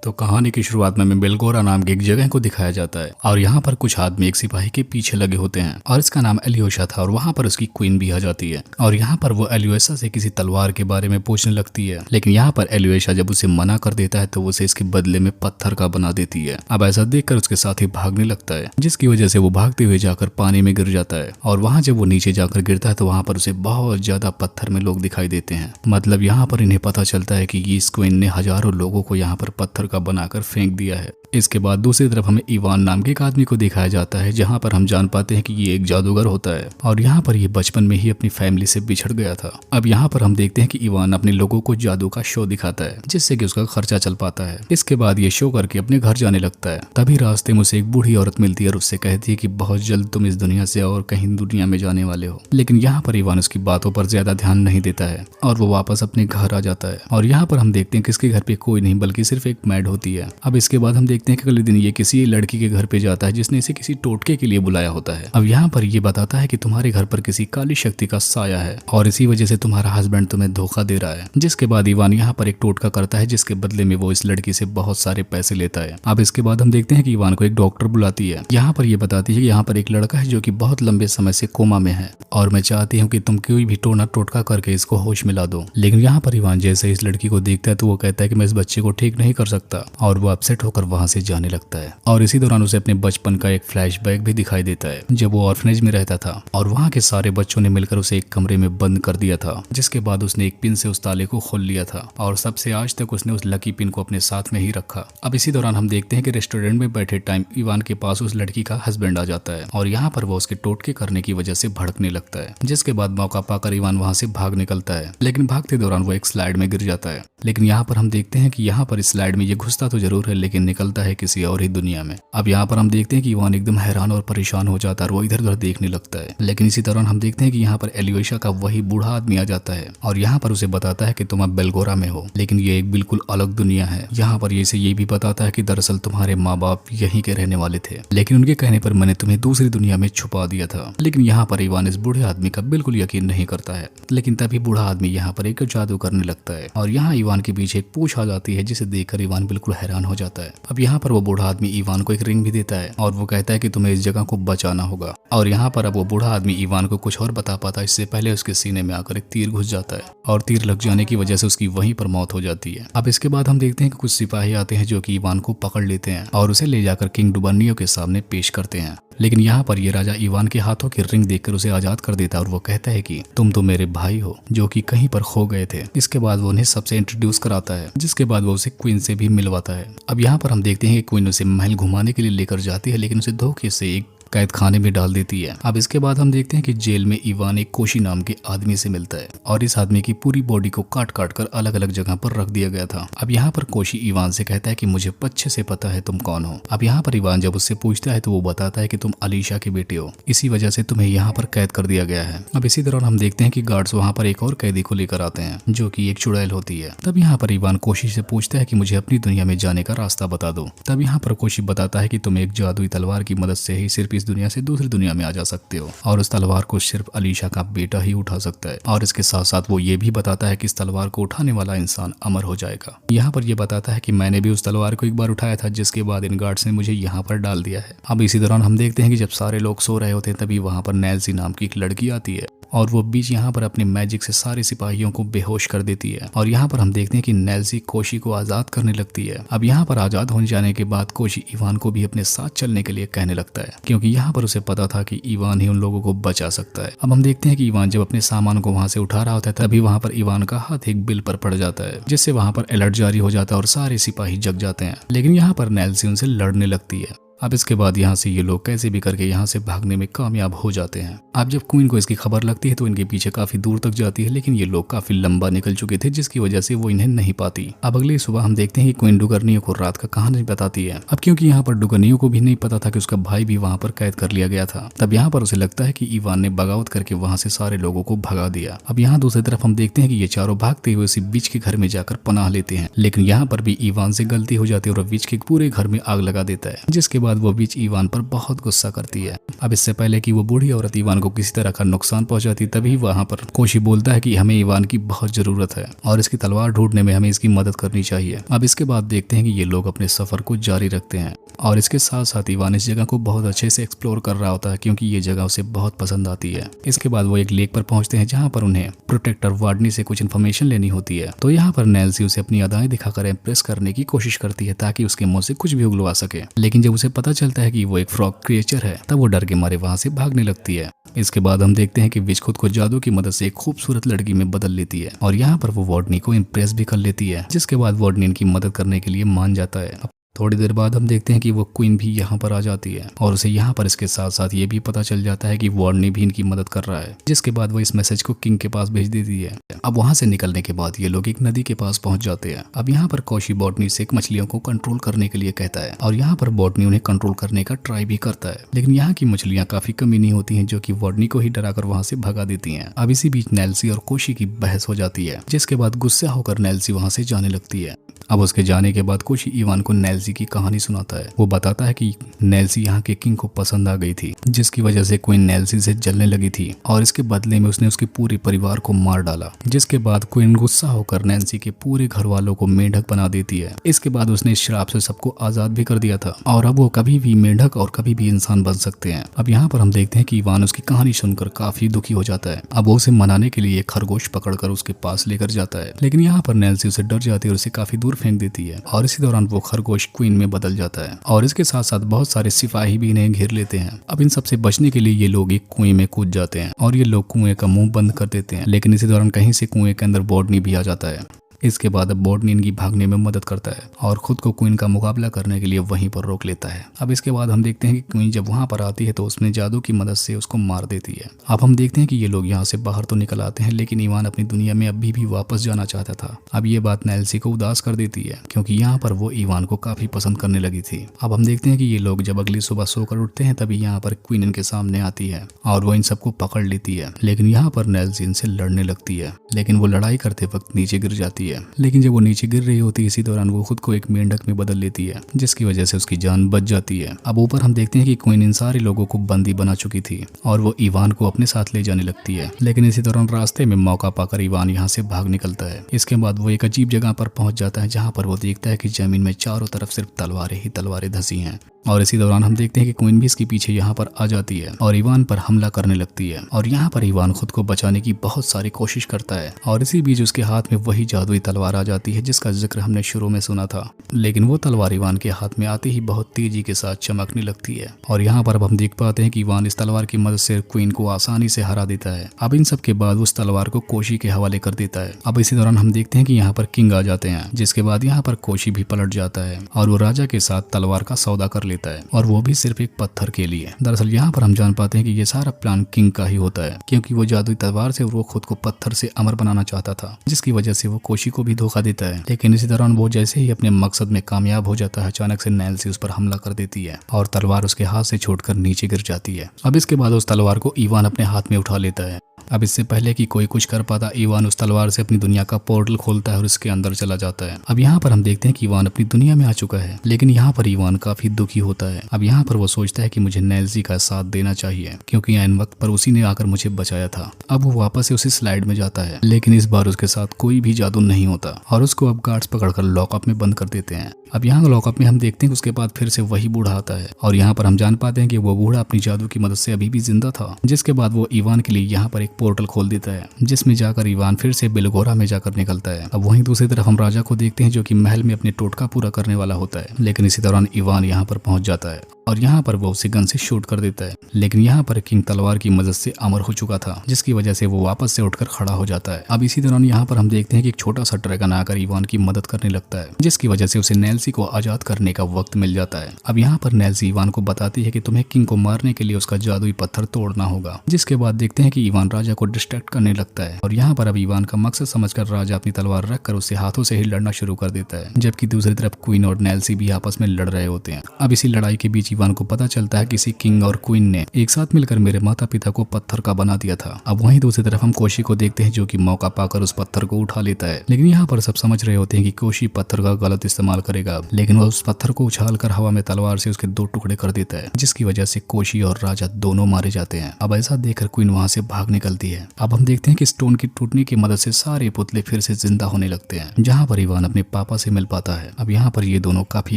तो कहानी की शुरुआत में बेलगोरा नाम की एक जगह को दिखाया जाता है और यहाँ पर कुछ आदमी एक सिपाही के पीछे लगे होते हैं और इसका नाम एलियोशा था और वहाँ पर उसकी क्वीन भी आ जाती है और यहाँ पर वो एलियोशा से किसी तलवार के बारे में पूछने लगती है। लेकिन यहाँ पर एलियोशा जब उसे मना कर देता है तो उसे इसके बदले में पत्थर का बना देती है। अब ऐसा देखकर उसके साथी भागने लगता है जिसकी वजह से वो भागते हुए जाकर पानी में गिर जाता है और वहाँ जब वो नीचे जाकर गिरता है तो वहाँ पर उसे बहुत ज्यादा पत्थर में लोग दिखाई देते हैं। मतलब यहाँ पर इन्हें पता चलता है कि इस क्वीन ने हजारों लोगों को यहाँ पर पत्थर का बनाकर फेंक दिया है। इसके बाद दूसरी तरफ हमें इवान नाम के एक आदमी को दिखाया जाता है जहाँ पर हम जान पाते हैं कि ये एक जादूगर होता है और यहाँ पर ये बचपन में ही अपनी फैमिली से बिछड़ गया था। अब यहाँ पर हम देखते हैं कि इवान अपने लोगों को जादू का शो दिखाता है जिससे कि उसका खर्चा चल पाता है। इसके बाद ये शो करके अपने घर जाने लगता है। तभी रास्ते में उसे एक बूढ़ी औरत मिलती है और उससे कहती है कि बहुत जल्द तुम इस दुनिया से और कहीं दुनिया में जाने वाले हो। लेकिन यहाँ पर इवान उसकी बातों पर ज्यादा ध्यान नहीं देता है और वो वापस अपने घर आ जाता है। और यहाँ पर हम देखते हैं कि इसके घर पे कोई नहीं बल्कि सिर्फ एक मैड होती है। अब इसके बाद हम देखते हैं कि अगले दिन ये किसी लड़की के घर पे जाता है जिसने इसे किसी टोटके के लिए बुलाया होता है। अब यहाँ पर ये बताता है कि तुम्हारे घर पर किसी काली शक्ति का साया है और इसी वजह से तुम्हारा हस्बैंड तुम्हें धोखा दे रहा है। जिसके बाद इवान यहाँ पर एक टोटका करता है जिसके बदले में वो इस लड़की से बहुत सारे पैसे लेता है। अब इसके बाद हम देखते हैं कि इवान को एक डॉक्टर बुलाती है। यहाँ पर ये बताती है कि यहाँ पर एक लड़का है जो कि बहुत लंबे समय से कोमा में है और मैं चाहती हूँ कि तुम कोई भी टोटका करके इसको होश मिला दो। लेकिन यहाँ पर इवान जैसे इस लड़की को देखता है तो वो कहता है कि मैं इस बच्चे को ठीक नहीं कर सकता और वो अपसेट होकर वहां से जाने लगता है। और इसी दौरान उसे अपने बचपन का एक फ्लैशबैक भी दिखाई देता है जब वो ऑर्फनेज में रहता था और वहाँ के सारे बच्चों ने मिलकर उसे एक कमरे में बंद कर दिया था। जिसके बाद उसने एक पिन से उस ताले को खोल लिया था और सबसे आज तक उसने उस लकी पिन को अपने साथ में ही रखा। अब इसी दौरान हम देखते हैं कि रेस्टोरेंट में बैठे टाइम इवान के पास उस लड़की का हस्बैंड आ जाता है और यहाँ पर वो उसके टोटके करने की वजह से भड़कने लगता है। जिसके बाद मौका पाकर इवान वहाँ से भाग निकलता है लेकिन भागते दौरान वो एक स्लाइड में गिर जाता है। लेकिन यहाँ पर हम देखते हैं कि यहाँ पर इस स्लाइड में ये घुसता तो जरूर है लेकिन निकलता है किसी और ही दुनिया में। अब यहाँ पर हम देखते हैं कि इवान एकदम हैरान और परेशान हो जाता है और वो इधर उधर देखने लगता है। लेकिन इसी दौरान हम देखते हैं कि यहाँ पर एलियोशा का वही बूढ़ा आदमी आ जाता है और यहाँ पर उसे बताता है कि तुम अब बेलगोरा में हो लेकिन ये एक बिल्कुल अलग दुनिया है। यहाँ पर ये भी बताता है कि दरअसल तुम्हारे माँ बाप यहीं के रहने वाले थे लेकिन उनके कहने पर मैंने तुम्हें दूसरी दुनिया में छुपा दिया था। लेकिन यहाँ पर इवान इस बूढ़े आदमी का बिल्कुल यकीन नहीं करता है। लेकिन तभी बूढ़ा आदमी यहाँ पर एक जादू करने लगता है और यहाँ इवान के पीछे एक पूंछ आ जाती है जिसे देखकर इवान बिल्कुल हैरान हो जाता है। अब यहाँ पर वो बूढ़ा आदमी इवान को एक रिंग भी देता है और वो कहता है कि तुम्हें इस जगह को बचाना होगा। और यहाँ पर अब वो बूढ़ा आदमी इवान को कुछ और बता पाता इससे पहले उसके सीने में आकर एक तीर घुस जाता है और तीर लग जाने की वजह से उसकी वहीं पर मौत हो जाती है। अब इसके बाद हम देखते हैं कि कुछ सिपाही आते हैं जो कि इवान को पकड़ लेते हैं और उसे ले जाकर किंग डुबर्नियो के सामने पेश करते हैं। लेकिन यहाँ पर ये राजा इवान के हाथों की रिंग देखकर उसे आजाद कर देता है और वो कहता है कि तुम तो मेरे भाई हो जो कि कहीं पर खो गए थे। इसके बाद वो उन्हें सबसे इंट्रोड्यूस कराता है जिसके बाद वो उसे क्वीन से भी मिलवाता है। अब यहाँ पर हम देखते हैं कि क्वीन उसे महल घुमाने के लिए लेकर जाती है लेकिन उसे धोखे से एक कैद खाने में डाल देती है। अब इसके बाद हम देखते हैं कि जेल में इवान एक कोशी नाम के आदमी से मिलता है और इस आदमी की पूरी बॉडी को काट काट कर अलग अलग जगह पर रख दिया गया था। अब यहाँ पर कोशी इवान से कहता है कि मुझे अच्छे से पता है तुम कौन हो। अब यहाँ पर इवान जब उससे पूछता है तो वो बताता है कि तुम अलीशा के बेटे हो, इसी वजह से तुम्हें यहाँ पर कैद कर दिया गया है। अब इसी दौरान हम देखते हैं कि गार्ड्स वहाँ पर एक और कैदी को लेकर आते हैं जो की एक चुड़ैल होती है। तब यहाँ पर इवान कोशी से पूछता है कि मुझे अपनी दुनिया में जाने का रास्ता बता दो। तब यहाँ पर कोशी बताता है कि तुम एक जादुई तलवार की मदद से ही सिर्फ इस दुनिया से दूसरी दुनिया में आ जा सकते हो और उस तलवार को सिर्फ अलीशा का बेटा ही उठा सकता है। और इसके साथ साथ वो ये भी बताता है कि इस तलवार को उठाने वाला इंसान अमर हो जाएगा। यहाँ पर ये बताता है कि मैंने भी उस तलवार को एक बार उठाया था जिसके बाद इन गार्ड्स ने मुझे यहाँ पर डाल दिया है। अब इसी दौरान हम देखते हैं कि जब सारे लोग सो रहे होते हैं तभी वहाँ पर नैल्सी नाम की एक लड़की आती है और वो बीच यहाँ पर अपने मैजिक से सारे सिपाहियों को बेहोश कर देती है। और यहाँ पर हम देखते हैं कि नैल्सी कोशी को आजाद करने लगती है। अब यहाँ पर आजाद होने जाने के बाद कोशी इवान को भी अपने साथ चलने के लिए कहने लगता है क्योंकि यहाँ पर उसे पता था कि इवान ही उन लोगों को बचा सकता है। अब हम देखते हैं कि इवान जब अपने सामान को वहाँ से उठा रहा होता है तभी वहाँ पर इवान का हाथ एक बिल पर पड़ जाता है जिससे वहाँ पर अलर्ट जारी हो जाता है और सारे सिपाही जग जाते हैं। लेकिन यहाँ पर नैल्सी उनसे लड़ने लगती है। अब इसके बाद यहाँ से ये लोग कैसे भी करके यहाँ से भागने में कामयाब हो जाते हैं। अब जब क्वीन को इसकी खबर लगती है तो इनके पीछे काफी दूर तक जाती है लेकिन ये लोग काफी लंबा निकल चुके थे जिसकी वजह से वो इन्हें नहीं पाती। अब अगली सुबह हम देखते हैं कि क्वीन डुगर्नियो को रात का कहानी बताती है। अब क्योंकि यहाँ पर डुगर्नियो को भी नहीं पता था कि उसका भाई भी वहाँ पर कैद कर लिया गया था तब यहाँ पर उसे लगता है कि इवान ने बगावत करके वहाँ से सारे लोगों को भगा दिया। अब यहाँ दूसरी तरफ हम देखते हैं कि ये चारों भागते हुए उसी बीच के घर में जाकर पनाह लेते हैं लेकिन यहाँ पर भी इवान से गलती हो जाती है और बीच के पूरे घर में आग लगा देता है। जिसके बाद वो बीच इवान पर बहुत गुस्सा करती है। अब इससे पहले कि वो बूढ़ी औरत इवान को किसी तरह का नुकसान पहुंचाती तभी वहां पर कोशी बोलता है कि हमें इवान की बहुत जरूरत है और इसकी तलवार ढूंढने में हमें इसकी मदद करनी चाहिए। अब इसके बाद देखते हैं कि ये लोग अपने सफर को जारी रखते हैं और इसके साथ साथ इवान इस जगह को बहुत अच्छे से एक्सप्लोर कर रहा होता है क्योंकि ये जगह उसे बहुत पसंद आती है। इसके बाद वो एक लेक पर पहुंचते हैं जहां पर उन्हें प्रोटेक्टर वार्डनी से कुछ इन्फॉर्मेशन लेनी होती है। तो यहाँ पर नैन्सी उसे अपनी अदाएं दिखाकर इम्प्रेस करने की कोशिश करती है ताकि उसके मुंह से कुछ भी उगलवा सके, लेकिन जब उसे पता चलता है कि वो एक फ्रॉग क्रिएचर है तब वो डर के मारे वहां से भागने लगती है। इसके बाद हम देखते हैं कि विच खुद को जादू की मदद से एक खूबसूरत लड़की में बदल लेती है और यहाँ पर वो वार्डनी को इम्प्रेस भी कर लेती है, जिसके बाद वार्डनी इनकी मदद करने के लिए मान जाता है। थोड़ी देर बाद हम देखते हैं कि वो क्वीन भी यहाँ पर आ जाती है और उसे यहाँ पर इसके साथ साथ ये भी पता चल जाता है कि वार्डनी भी इनकी मदद कर रहा है, जिसके बाद वो इस मैसेज को किंग के पास भेज देती है। अब वहाँ से निकलने के बाद ये लोग एक नदी के पास पहुंच जाते हैं। अब यहाँ पर कोशी बॉटनी से मछलियों को कंट्रोल करने के लिए कहता है और यहाँ पर बॉटनी उन्हें कंट्रोल करने का ट्राई भी करता है, लेकिन यहाँ की मछलियाँ काफी कमीनी होती हैं जो कि वार्डनी को ही डराकर वहाँ से भगा देती हैं। अब इसी बीच नैन्सी और कोशी की बहस हो जाती है, जिसके बाद गुस्सा होकर नैन्सी वहाँ से जाने लगती है। अब उसके जाने के बाद कोशी इवान को नैन्सी की कहानी सुनाता है। वो बताता है कि नैन्सी यहाँ के किंग को पसंद आ गई थी, जिसकी वजह से क्वीन नैन्सी से जलने लगी थी और इसके बदले में उसने उसके पूरे परिवार को मार डाला, जिसके बाद क्वीन गुस्सा होकर नैन्सी के पूरे घर वालों को मेंढक बना देती है। इसके बाद उसने इस श्राप से सबको आजाद भी कर दिया था और अब वो कभी भी मेंढक और कभी भी इंसान बन सकते हैं। अब यहाँ पर हम देखते हैं कि इवान उसकी कहानी सुनकर काफी दुखी हो जाता है। अब वो उसे मनाने के लिए एक खरगोश पकड़कर उसके पास लेकर जाता है, लेकिन यहाँ पर नैन्सी उसे डर जाती है और उसे काफी दूर फेंक देती है और इसी दौरान वो खरगोश क्वीन में बदल जाता है और इसके साथ साथ बहुत सारे सिपाही भी इन्हें घेर लेते हैं। अब इन सबसे बचने के लिए ये लोग एक कुएं में कूद जाते हैं और ये लोग कुएं का मुंह बंद कर देते हैं, लेकिन इसी दौरान कहीं से कुएं के अंदर वार्डनी भी आ जाता है। इसके बाद अब वार्डनी इनकी भागने में मदद करता है और खुद को क्वीन का मुकाबला करने के लिए वहीं पर रोक लेता है। अब इसके बाद हम देखते हैं कि क्वीन जब वहां पर आती है तो उसने जादू की मदद से उसको मार देती है। अब हम देखते हैं कि ये लोग यहाँ से बाहर तो निकल आते हैं, लेकिन इवान अपनी दुनिया में अभी भी वापस जाना चाहता था। अब ये बात नैन्सी को उदास कर देती है क्योंकि यहाँ पर वो इवान को काफी पसंद करने लगी थी। अब हम देखते हैं कि ये लोग जब अगली सुबह सोकर उठते हैं तभी यहाँ पर क्वीन इनके सामने आती है और वो इन सबको पकड़ लेती है, लेकिन यहाँ पर नैन्सी इनसे लड़ने लगती है, लेकिन वो लड़ाई करते वक्त नीचे गिर जाती है। लेकिन जब वो नीचे गिर रही होती है इसी दौरान वो खुद को एक मेंढक में बदल लेती है, जिसकी वजह से उसकी जान बच जाती है। अब ऊपर हम देखते हैं कि क्वीन इन सारे लोगों को बंदी बना चुकी थी और वो इवान को अपने साथ ले जाने लगती है, लेकिन इसी दौरान रास्ते में मौका पाकर इवान यहाँ से भाग निकलता है। इसके बाद वो एक अजीब जगह पर पहुंच जाता है जहाँ पर वो देखता है कि जमीन में चारों तरफ सिर्फ तलवारें ही तलवारें धसी हैं और इसी दौरान हम देखते हैं कि क्वीन भी इसके पीछे यहाँ पर आ जाती है और इवान पर हमला करने लगती है और यहाँ पर इवान खुद को बचाने की बहुत सारी कोशिश करता है और इसी बीच उसके हाथ में वही जादुई तलवार आ जाती है जिसका जिक्र हमने शुरू में सुना था, लेकिन वो तलवार इवान के हाथ में आते ही बहुत तेजी के साथ चमकने लगती है और यहाँ पर अब हम देख पाते हैं कि इवान इस तलवार की मदद से क्वीन को आसानी से हरा देता है। अब इन सब के बाद उस तलवार को कोशी के हवाले कर देता है। अब इसी दौरान हम देखते हैं कि यहाँ पर किंग आ जाते हैं, जिसके बाद यहाँ पर कोशी भी पलट जाता है और वो राजा के साथ तलवार का सौदा कर लेता है और वो भी सिर्फ एक पत्थर के लिए। दरअसल यहाँ पर हम जान पाते हैं कि ये सारा प्लान किंग का ही होता है, क्योंकि वो जादुई तलवार से वो खुद को पत्थर से अमर बनाना चाहता था, जिसकी वजह से वो कोशी को भी धोखा देता है। लेकिन इसी दौरान वो जैसे ही अपने मकसद में कामयाब हो जाता है अचानक से नैन्सी उस पर हमला कर देती है और तलवार उसके हाथ से छूटकर नीचे गिर जाती है। अब इसके बाद उस तलवार को इवान अपने हाथ में उठा लेता है। अब इससे पहले कि कोई कुछ कर पाता इवान उस तलवार से अपनी दुनिया का पोर्टल खोलता है और इसके अंदर चला जाता है। अब यहाँ पर हम देखते हैं कि इवान अपनी दुनिया में आ चुका है, लेकिन यहाँ पर इवान काफी दुखी होता है। अब यहाँ पर वो सोचता है कि मुझे नैन्सी का साथ देना चाहिए क्योंकि इन वक्त पर उसी ने आकर मुझे बचाया था। अब वो वापस से उसी स्लाइड में जाता है, लेकिन इस बार उसके साथ कोई भी जादू नहीं होता और उसको अब गार्ड्स पकड़कर लॉकअप में बंद कर देते हैं। अब यहाँ लॉकअप में हम देखते हैं कि उसके बाद फिर से वही बूढ़ा आता है और यहाँ पर हम जान पाते हैं कि वो बूढ़ा अपनी जादू की मदद से अभी भी जिंदा था, जिसके बाद वो इवान के लिए यहाँ पर एक पोर्टल खोल देता है जिसमें जाकर इवान फिर से बेलगोरा में जाकर निकलता है। अब वहीं दूसरी तरफ हम राजा को देखते हैं जो कि महल में अपने टोटका पूरा करने वाला होता है, लेकिन इसी दौरान इवान यहाँ पर पहुंच जाता है और यहाँ पर वो उसे गन से शूट कर देता है, लेकिन यहाँ पर किंग तलवार की मदद से अमर हो चुका था, जिसकी वजह से वो वापस से उठकर खड़ा हो जाता है। अब इसी दौरान यहाँ पर हम देखते हैं कि एक छोटा सा ड्रैगन आकर इवान की मदद करने लगता है, जिसकी वजह से उसे नैन्सी को आजाद करने का वक्त मिल जाता है। अब यहाँ पर नैन्सी इवान को बताती है कि तुम्हें किंग को मारने के लिए उसका जादुई पत्थर तोड़ना होगा, जिसके बाद देखते हैं कि इवान राजा को डिस्ट्रैक्ट करने लगता है और यहाँ पर अब इवान का मकसद समझकर राजा अपनी तलवार रखकर उससे हाथों से ही लड़ना शुरू कर देता है, जबकि दूसरी तरफ क्वीन और नैन्सी भी आपस में लड़ रहे होते हैं। अब इसी लड़ाई के बीच इवान को पता चलता है किसी किंग और क्वीन ने एक साथ मिलकर मेरे माता पिता को पत्थर का बना दिया था। अब वहीं दूसरी तरफ हम कोशी को देखते हैं जो कि मौका पाकर उस पत्थर को उठा लेता है, लेकिन यहाँ पर सब समझ रहे होते हैं कि कोशी पत्थर का गलत इस्तेमाल करेगा, लेकिन वह उस पत्थर को उछालकर हवा में तलवार से उसके 2 टुकड़े कर देता है, जिसकी वजह से कोशी और राजा दोनों मारे जाते हैं। अब ऐसा देखकर क्वीन वहां से भाग निकलती है। अब हम देखते हैं कि स्टोन की टूटने की मदद से सारे पुतले फिर से जिंदा होने लगते हैं, जहाँ पर इवान अपने पापा से मिल पाता है। अब यहाँ पर ये दोनों काफी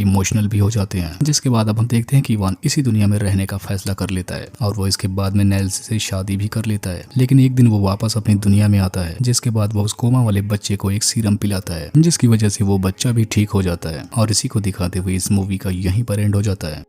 इमोशनल भी हो जाते हैं, जिसके बाद अब हम देखते हैं कि इवान इसी दुनिया में रहने का फैसला कर लेता है और वो इसके बाद में नेल्स से शादी भी कर लेता है। लेकिन एक दिन वो वापस अपनी दुनिया में आता है, जिसके बाद वो उस कोमा वाले बच्चे को एक सीरम पिलाता है, जिसकी वजह से वो बच्चा भी ठीक हो जाता है। और इसी को दिखाते हुए इस मूवी का यहीं पर एंड हो जाता है।